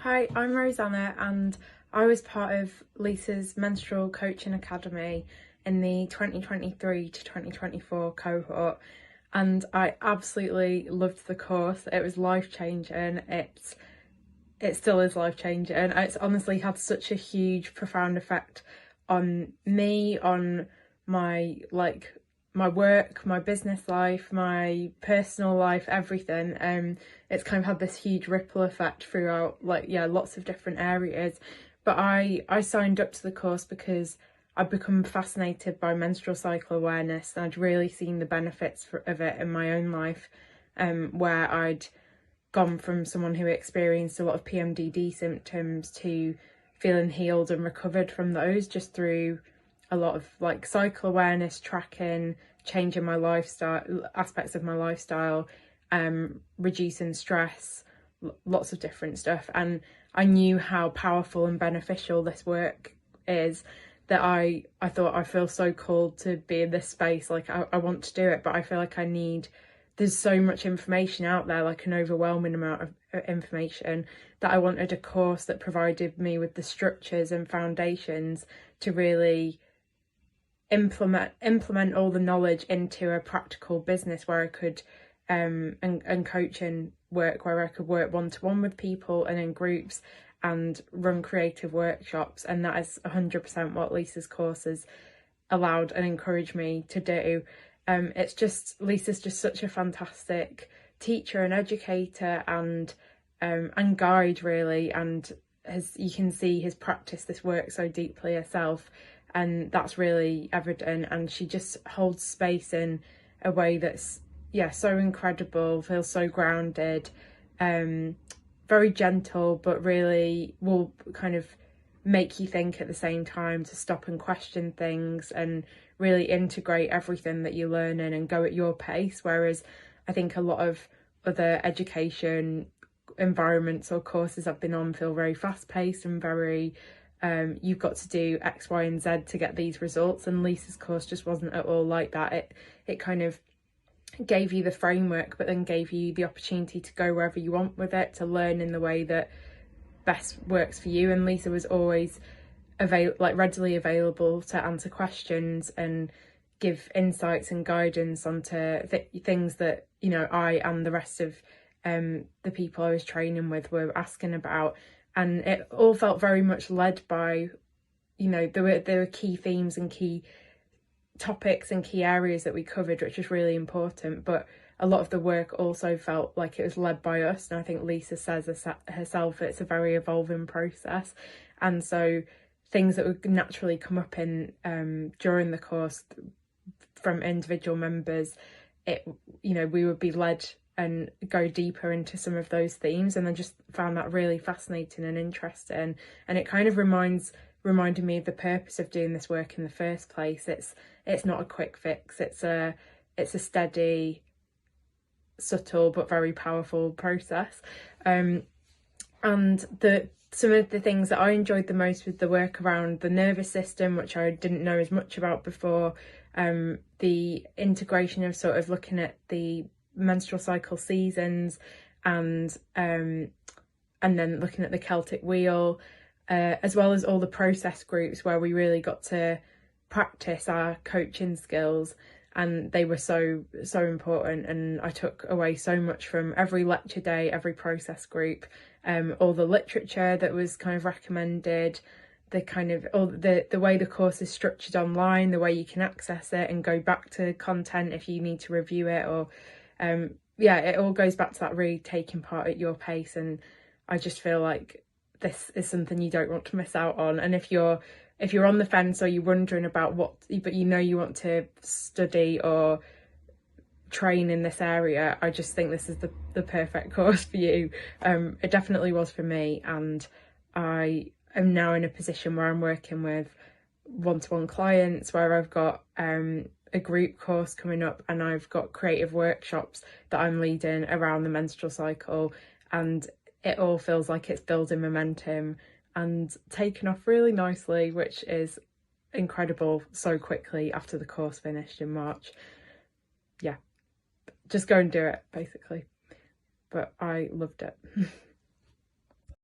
Hi, I'm Rosannah and I was part of Lisa's Menstrual Coaching Academy in the 2023 to 2024 cohort, and I absolutely loved the course. It was life-changing. It still is life-changing. It's honestly had such a huge, profound effect on me, on my my work, my business life, my personal life, everything. It's kind of had this huge ripple effect throughout, lots of different areas. But I signed up to the course because I'd become fascinated by menstrual cycle awareness, and I'd really seen the benefits of it in my own life, where I'd gone from someone who experienced a lot of PMDD symptoms to feeling healed and recovered from those just through a lot of cycle awareness, tracking, changing my lifestyle, aspects of my lifestyle, reducing stress, lots of different stuff. And I knew how powerful and beneficial this work is, that I thought, I feel so called to be in this space. I want to do it, but I feel like there's so much information out there, like an overwhelming amount of information, that I wanted a course that provided me with the structures and foundations to really implement all the knowledge into a practical business where I could and coaching work, where I could work one-to-one with people and in groups and run creative workshops. And that is 100% what Lisa's courses allowed and encouraged me to do. Lisa's just such a fantastic teacher and educator and guide, really, and you can see has practiced this work so deeply herself, and that's really evident. And she just holds space in a way that's so incredible, feels so grounded, very gentle, but really will kind of make you think at the same time, to stop and question things and really integrate everything that you're learning and go at your pace. Whereas I think a lot of other education environments or courses I've been on feel very fast-paced and very you've got to do X, Y and Z to get these results, and Lisa's course just wasn't at all like that. It kind of gave you the framework, but then gave you the opportunity to go wherever you want with it, to learn in the way that best works for you. And Lisa was always readily available to answer questions and give insights and guidance onto things that I and the rest of the people I was training with were asking about. And it all felt very much led by, there were key themes and key topics and key areas that we covered, which was really important. But a lot of the work also felt like it was led by us. And I think Lisa says herself, it's a very evolving process. And so things that would naturally come up in during the course from individual members, we would be led and go deeper into some of those themes, and I just found that really fascinating and interesting. And it kind of reminded me of the purpose of doing this work in the first place. It's not a quick fix. It's a steady, subtle but very powerful process. And some of the things that I enjoyed the most with the work around the nervous system, which I didn't know as much about before, the integration of sort of looking at the menstrual cycle seasons, and then looking at the Celtic wheel, as well as all the process groups where we really got to practice our coaching skills. And they were so important, and I took away so much from every lecture day, every process group, all the literature that was kind of recommended, the way the course is structured online, the way you can access it and go back to content if you need to review it, or it all goes back to that really taking part at your pace. And I just feel like this is something you don't want to miss out on. And if you're on the fence, or you're wondering about but you want to study or train in this area, I just think this is the perfect course for you. It definitely was for me, and I am now in a position where I'm working with one-to-one clients, where I've got a group course coming up, and I've got creative workshops that I'm leading around the menstrual cycle, and it all feels like it's building momentum and taken off really nicely, which is incredible so quickly after the course finished in March. Just go and do it, basically. But I loved it.